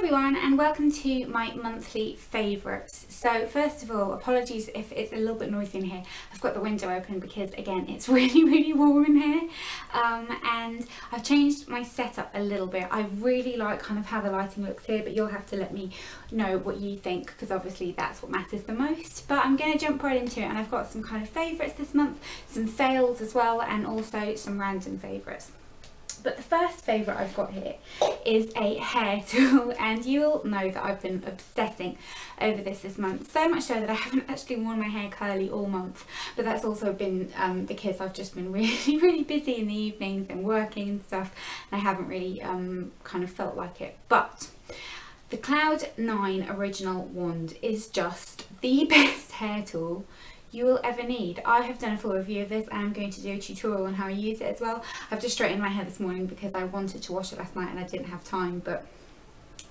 everyone, and welcome to my monthly favourites. So first of all, apologies if it's a little bit noisy in here. I've got the window open because again it's really warm in here, and I've changed my setup a little bit. I really like kind of how the lighting looks here, but you'll have to let me know what you think because obviously that's what matters the most. But I'm going to jump right into it, and I've got some kind of favourites this month, some fails as well, and also some random favourites. But the first favourite I've got here is a hair tool, and you'll know that I've been obsessing over this month, so much so that I haven't actually worn my hair curly all month. But that's also been because I've just been really busy in the evenings and working and stuff, and I haven't really kind of felt like it. But the Cloud 9 Original Wand is just the best hair tool you will ever need. I have done a full review of this, and I'm going to do a tutorial on how I use it as well. I've just straightened my hair this morning because I wanted to wash it last night and I didn't have time, but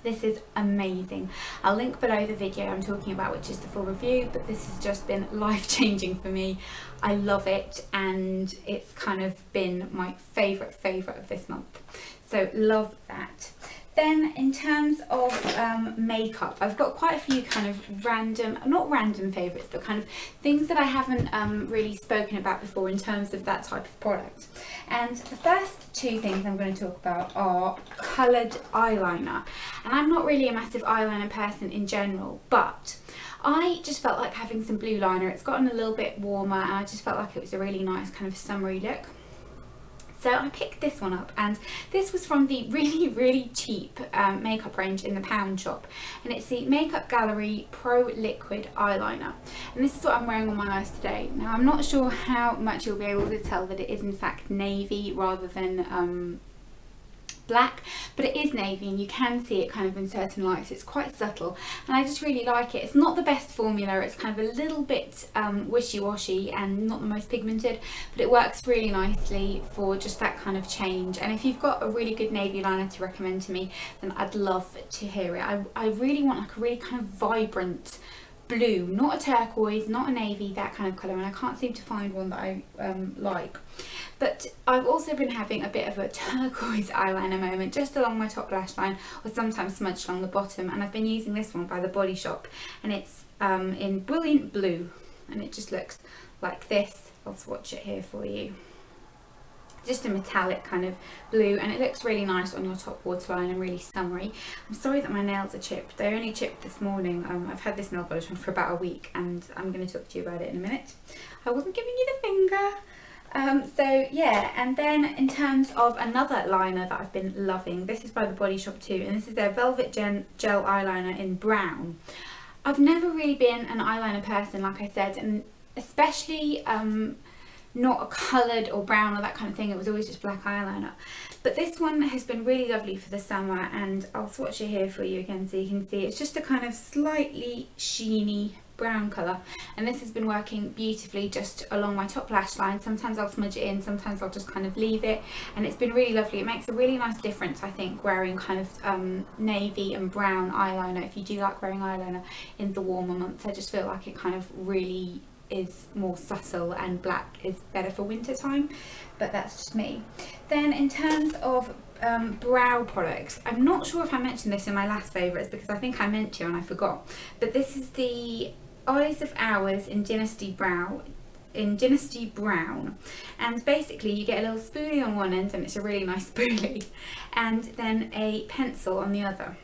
this is amazing. I'll link below the video I'm talking about, which is the full review, but this has just been life-changing for me. I love it, and it's kind of been my favourite of this month, so love that. Then in terms of makeup, I've got quite a few kind of random, not random favourites, but kind of things that I haven't really spoken about before in terms of that type of product. And the first two things I'm going to talk about are coloured eyeliner. And I'm not really a massive eyeliner person in general, but I just felt like having some blue liner. It's gotten a little bit warmer, and I just felt like it was a really nice kind of summery look. So I picked this one up, and this was from the really cheap makeup range in the pound shop, and it's the Makeup Gallery Pro Liquid Eyeliner, and this is what I'm wearing on my eyes today. Now I'm not sure how much you'll be able to tell that it is in fact navy rather than black, but it is navy, and you can see it kind of in certain lights. It's quite subtle, and I just really like it. It's not the best formula, it's kind of a little bit wishy-washy and not the most pigmented, but it works really nicely for just that kind of change. And if you've got a really good navy liner to recommend to me, then I'd love to hear it. I really want like a really kind of vibrant blue, not a turquoise, not a navy, that kind of colour, and I can't seem to find one that I like. But I've also been having a bit of a turquoise eyeliner moment just along my top lash line, or sometimes smudged along the bottom, and I've been using this one by the Body Shop, and it's in Brilliant Blue, and it just looks like this. I'll swatch it here for you. Just a metallic kind of blue, and it looks really nice on your top waterline and really summery. I'm sorry that my nails are chipped. They only chipped this morning. I've had this nail polish on for about a week, and I'm going to talk to you about it in a minute. I wasn't giving you the finger. So yeah, and then in terms of another liner that I've been loving, this is by the Body Shop too, and this is their Velvet Gel Eyeliner in brown. I've never really been an eyeliner person, like I said, and especially not a coloured or brown or that kind of thing. It was always just black eyeliner, but this one has been really lovely for the summer, and I'll swatch it here for you again so you can see. It's just a kind of slightly sheeny brown colour, and this has been working beautifully just along my top lash line. Sometimes I'll smudge it in, sometimes I'll just kind of leave it, and it's been really lovely. It makes a really nice difference, I think, wearing kind of navy and brown eyeliner. If you do like wearing eyeliner in the warmer months, I just feel like it kind of really is more subtle, and black is better for winter time, but that's just me. Then in terms of brow products, I'm not sure if I mentioned this in my last favourites because I think I meant to and I forgot, but this is the Eyes of Ours in Dynasty Brown, and basically you get a little spoolie on one end, and it's a really nice spoolie, and then a pencil on the other.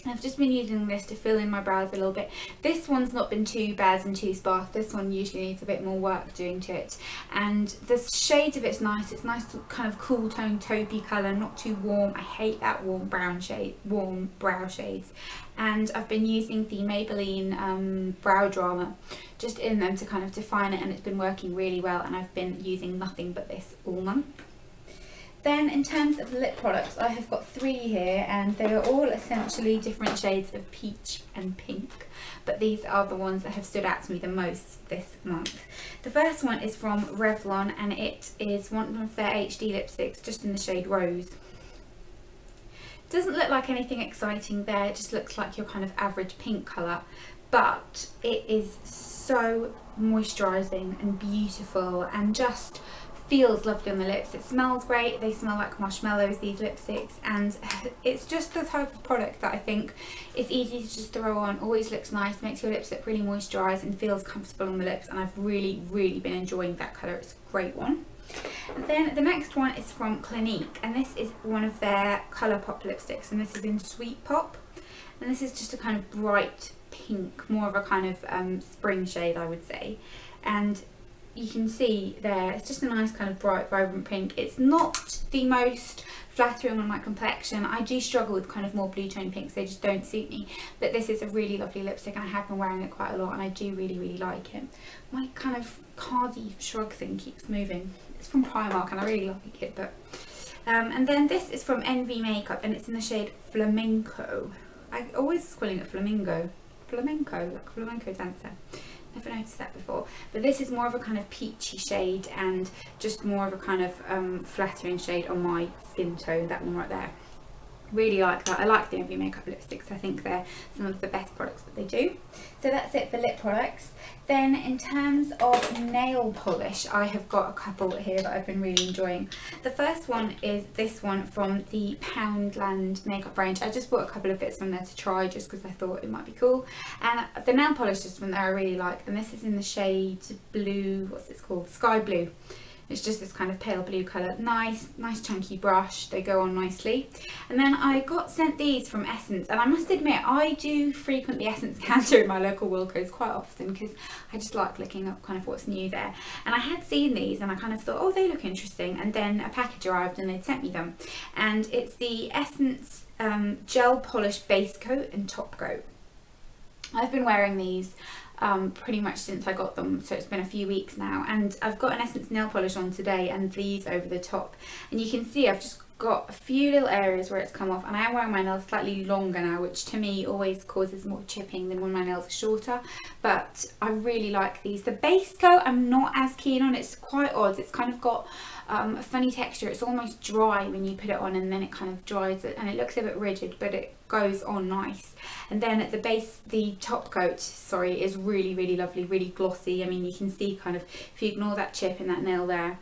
I've just been using this to fill in my brows a little bit. This one's not been too bad and too sparse. This one usually needs a bit more work doing to it. And the shade of it's nice. It's nice kind of cool tone taupey colour, not too warm. I hate that warm brow shades. And I've been using the Maybelline Brow Drama just in them to kind of define it, and it's been working really well, and I've been using nothing but this all month. Then in terms of lip products, I have got 3 here, and they are all essentially different shades of peach and pink, but these are the ones that have stood out to me the most this month. The first one is from Revlon, and it is one of their HD lipsticks just in the shade Rose. Doesn't look like anything exciting there, it just looks like your kind of average pink colour, but it is so moisturising and beautiful and just feels lovely on the lips, it smells great, they smell like marshmallows, these lipsticks, and it's just the type of product that I think is easy to just throw on, always looks nice, makes your lips look really moisturised and feels comfortable on the lips, and I've really been enjoying that colour. It's a great one. And then the next one is from Clinique, and this is one of their Colour Pop lipsticks, and this is in Sweet Pop, and this is just a kind of bright pink, more of a kind of spring shade, I would say. And you can see there, it's just a nice kind of bright, vibrant pink. It's not the most flattering on my complexion. I do struggle with kind of more blue tone pinks, they just don't suit me. But this is a really lovely lipstick, and I have been wearing it quite a lot, and I do really like it. My kind of cardi shrug thing keeps moving. It's from Primark, and I really like it. But and then this is from NV Makeup, and it's in the shade Flamenco. I always was calling it Flamingo. Flamenco, like flamenco dancer. Never noticed that before. But this is more of a kind of peachy shade, and just more of a kind of flattering shade on my skin tone, that one right there. Really like that. I like the NV Makeup lipsticks. I think they're some of the best products that they do. So that's it for lip products. Then in terms of nail polish, I have got a couple here that I've been really enjoying. The first one is this one from the Poundland makeup range. I just bought a couple of bits from there to try, just because I thought it might be cool. And the nail polish is from there I really like, and this is in the shade blue, what's it called? Sky Blue. It's just this kind of pale blue colour. Nice chunky brush, they go on nicely. And then I got sent these from Essence, and I must admit I do frequently Essence counter in my local Wilko's quite often, because I just like looking up kind of what's new there. And I had seen these and I kind of thought, oh, they look interesting, and then a package arrived and they'd sent me them. And it's the Essence Gel Polish Base Coat and Top Coat. I've been wearing these pretty much since I got them, so it's been a few weeks now, and I've got an Essence nail polish on today and these over the top, and you can see I've just got a few little areas where it's come off, and I am wearing my nails slightly longer now, which to me always causes more chipping than when my nails are shorter. But I really like these. The base coat I'm not as keen on. It's quite odd. It's kind of got a funny texture. It's almost dry when you put it on, and then it kind of dries it, and it looks a bit rigid, but it goes on nice. And then at the base, the top coat, sorry, is really lovely, really glossy. I mean, you can see kind of, if you ignore that chip in that nail there,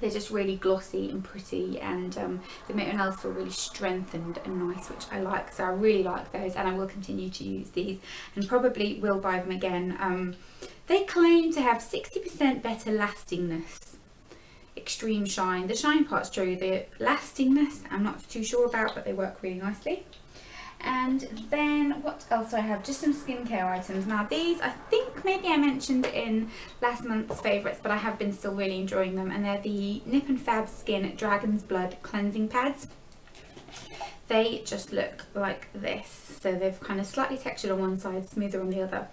they're just really glossy and pretty, and they make your nails feel really strengthened and nice, which I like. So I really like those, and I will continue to use these, and probably will buy them again. They claim to have 60% better lastingness. Extreme shine. The shine part's true, the lastingness I'm not too sure about, but they work really nicely. And then what else do I have? Just some skincare items. Now these, I think maybe I mentioned in last month's favourites, but I have been still really enjoying them, and they're the Nip and Fab Skin Dragon's Blood cleansing pads. They just look like this, so they've kind of slightly textured on one side, smoother on the other.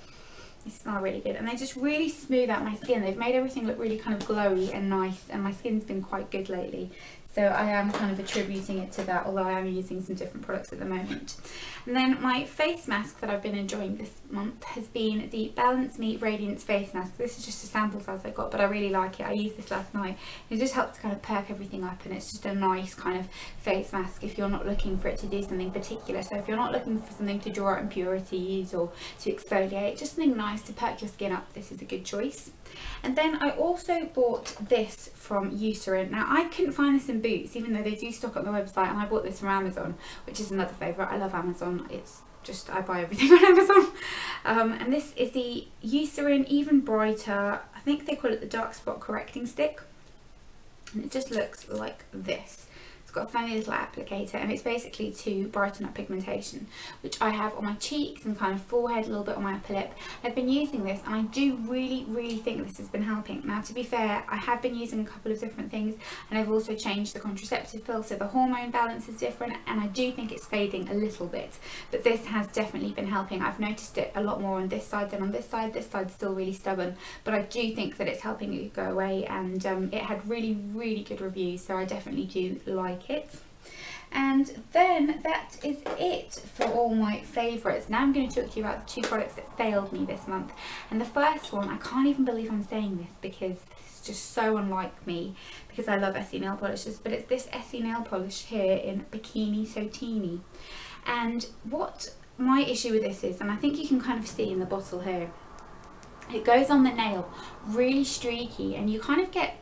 They smell really good, and they just really smooth out my skin. They've made everything look really kind of glowy and nice, and my skin's been quite good lately. So I am kind of attributing it to that, although I am using some different products at the moment. And then my face mask that I've been enjoying this month has been the Balance Me Radiance Face Mask. This is just a sample size I got, but I really like it. I used this last night. It just helps to kind of perk everything up, and it's just a nice kind of face mask if you're not looking for it to do something particular. So if you're not looking for something to draw out impurities or to exfoliate, just something nice to perk your skin up, this is a good choice. And then I also bought this from Eucerin. Now I couldn't find this in Boots, even though they do stock on the website, and I bought this from Amazon, which is another favourite. I love Amazon. It's just, I buy everything on Amazon. And this is the Eucerin Even Brighter, I think they call it the Dark Spot Correcting Stick, and it just looks like this. It's got a funny little applicator, and it's basically to brighten up pigmentation, which I have on my cheeks and kind of forehead, a little bit on my upper lip. I've been using this, and I do really think this has been helping. Now to be fair, I have been using a couple of different things, and I've also changed the contraceptive pill, so the hormone balance is different, and I do think it's fading a little bit, but this has definitely been helping. I've noticed it a lot more on this side than on this side. This side's still really stubborn, but I do think that it's helping it go away, and it had really good reviews, so I definitely do like it. And then that is it for all my favourites. Now I'm going to talk to you about the two products that failed me this month. And the first one, I can't even believe I'm saying this, because this is just so unlike me, because I love Essie nail polishes, but it's this Essie nail polish here in Bikini So Teeny. And what my issue with this is, and I think you can kind of see in the bottle here, it goes on the nail really streaky, and you kind of get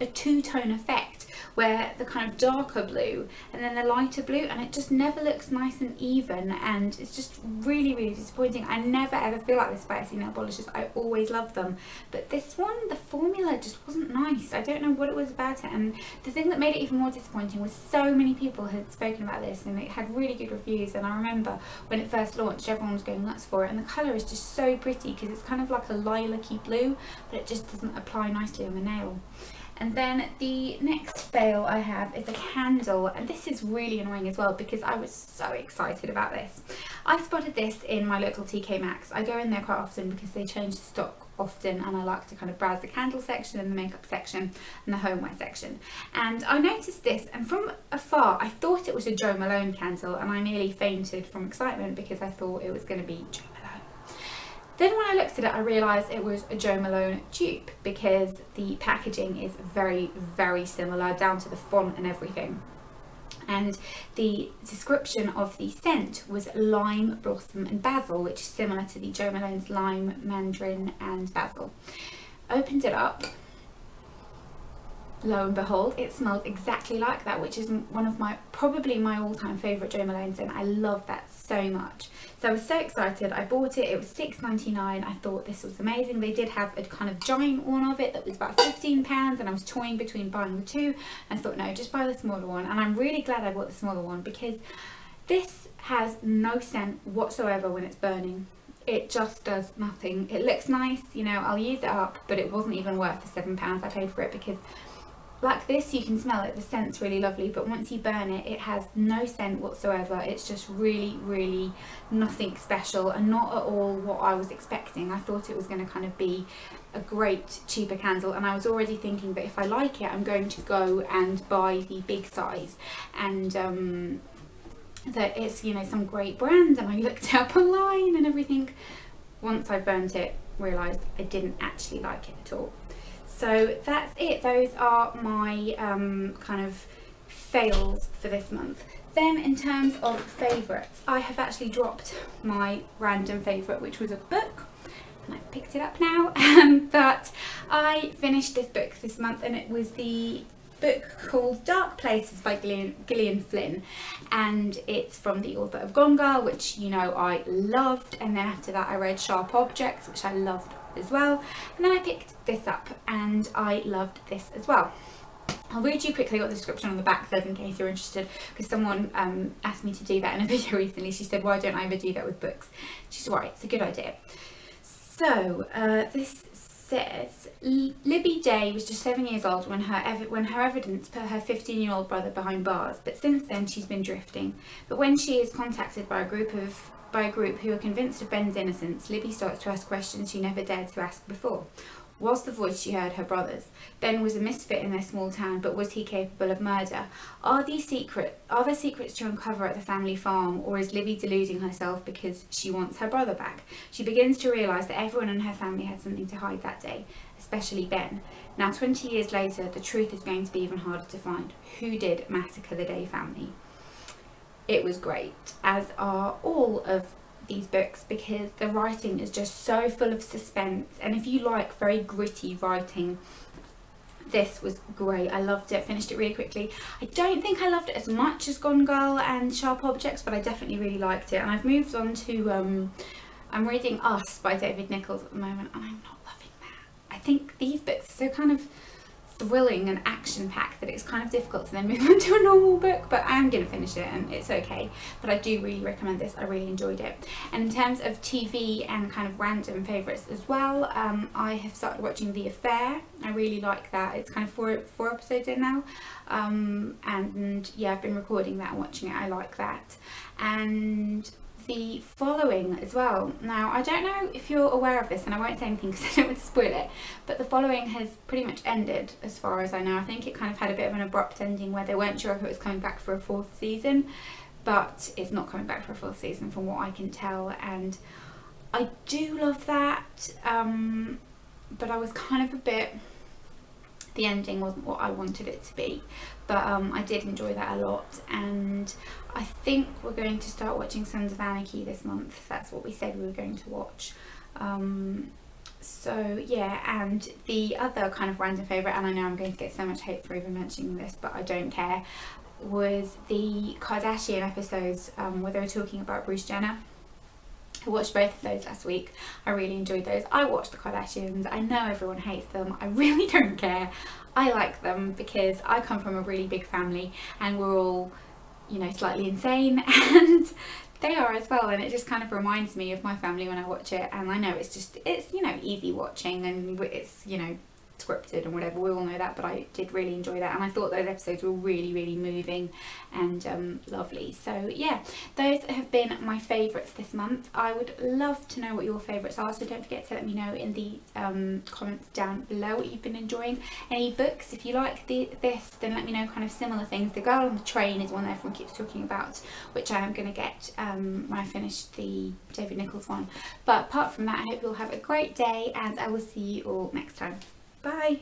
a two-tone effect where the kind of darker blue and then the lighter blue, and it just never looks nice and even, and it's just really, really disappointing. I never ever feel like this about Essie nail polishes. I always love them, but this one, the formula just wasn't nice. I don't know what it was about it, and the thing that made it even more disappointing was so many people had spoken about this and it had really good reviews, and I remember when it first launched everyone was going nuts for it, and the colour is just so pretty because it's kind of like a lilac-y blue, but it just doesn't apply nicely on the nail. And then the next fail I have is a candle, and this is really annoying as well because I was so excited about this. I spotted this in my local TK Maxx. I go in there quite often because they change the stock often, and I like to kind of browse the candle section and the makeup section and the homeware section. And I noticed this, and from afar I thought it was a Jo Malone candle, and I nearly fainted from excitement because I thought it was going to be Jo Malone. Then when I looked at it, I realised it was a Jo Malone dupe because the packaging is very, very similar down to the font and everything. And the description of the scent was lime, blossom and basil, which is similar to the Jo Malone's lime, mandarin and basil. Opened it up. Lo and behold, it smells exactly like that, which is one of probably my all-time favourite Jo Malone scent. I love that so much. So I was so excited. I bought it. It was $6.99. I thought this was amazing. They did have a kind of giant one of it that was about £15, and I was toying between buying the two. I thought, no, just buy the smaller one. And I'm really glad I bought the smaller one because this has no scent whatsoever when it's burning. It just does nothing. It looks nice, you know, I'll use it up, but it wasn't even worth the £7 I paid for it because like this, you can smell it, the scent's really lovely, but once you burn it, it has no scent whatsoever. It's just really, really nothing special and not at all what I was expecting. I thought it was going to kind of be a great cheaper candle, and I was already thinking that if I like it, I'm going to go and buy the big size, and that it's, you know, some great brand, and I looked up online and everything. Once I burnt it, realised I didn't actually like it at all. So that's it. Those are my kind of fails for this month. Then in terms of favourites, I have actually dropped my random favourite, which was a book, and I've picked it up now. But I finished this book this month, and it was the book called Dark Places by Gillian Flynn, and it's from the author of Gone Girl, which, you know, I loved, and then after that I read Sharp Objects, which I loved as well, and then I picked this up and I loved this as well. I'll read you quickly what the description on the back says in case you're interested, because someone asked me to do that in a video recently. She said, why don't I ever do that with books? She's right, it's a good idea. So this says, Libby Day was just 7 years old when her evidence put her 15-year-old brother behind bars, but since then she's been drifting. But when she is contacted by a group who are convinced of Ben's innocence, Libby starts to ask questions she never dared to ask before. Was the voice she heard her brother's? Ben was a misfit in their small town, but was he capable of murder? Are there secrets to uncover at the family farm, or is Libby deluding herself because she wants her brother back? She begins to realise that everyone in her family had something to hide that day, especially Ben. Now 20 years later, the truth is going to be even harder to find. Who did massacre the Day family? It was great, as are all of these books, because the writing is just so full of suspense, and if you like very gritty writing, this was great. I loved it, finished it really quickly. I don't think I loved it as much as Gone Girl and Sharp Objects, but I definitely really liked it, and I've moved on to I'm reading Us by David Nichols at the moment, and I'm not loving that. I think these books are so kind of thrilling and action-packed that it's kind of difficult to then move on to a normal book, but I'm going to finish it and it's okay. But I do really recommend this. I really enjoyed it. And in terms of TV and kind of random favourites as well, I have started watching The Affair. I really like that. It's kind of four episodes in now, and yeah, I've been recording that and watching it. I like that. And The Following as well. Now, I don't know if you're aware of this, and I won't say anything because I don't want to spoil it, but The Following has pretty much ended as far as I know. I think it kind of had a bit of an abrupt ending where they weren't sure if it was coming back for a 4th season, but it's not coming back for a 4th season from what I can tell, and I do love that, but I was kind of a bit, the ending wasn't what I wanted it to be, but I did enjoy that a lot, and I think we're going to start watching Sons of Anarchy this month. That's what we said we were going to watch. So yeah, and the other kind of random favourite, and I know I'm going to get so much hate for even mentioning this, but I don't care, was the Kardashian episodes where they were talking about Bruce Jenner. I watched both of those last week. I really enjoyed those. I watched the Kardashians. I know everyone hates them. I really don't care. I like them because I come from a really big family and we're all, you know, slightly insane, and they are as well, and it just kind of reminds me of my family when I watch it. And I know it's you know, easy watching, and it's, you know, scripted and whatever, we all know that, but I did really enjoy that, and I thought those episodes were really moving and lovely. So yeah, those have been my favourites this month. I would love to know what your favourites are, so don't forget to let me know in the comments down below what you've been enjoying. Any books, if you like this, then let me know kind of similar things. The Girl on the Train is one that everyone keeps talking about, which I am going to get when I finish the David Nicholls one. But apart from that, I hope you'll have a great day, and I will see you all next time. Bye!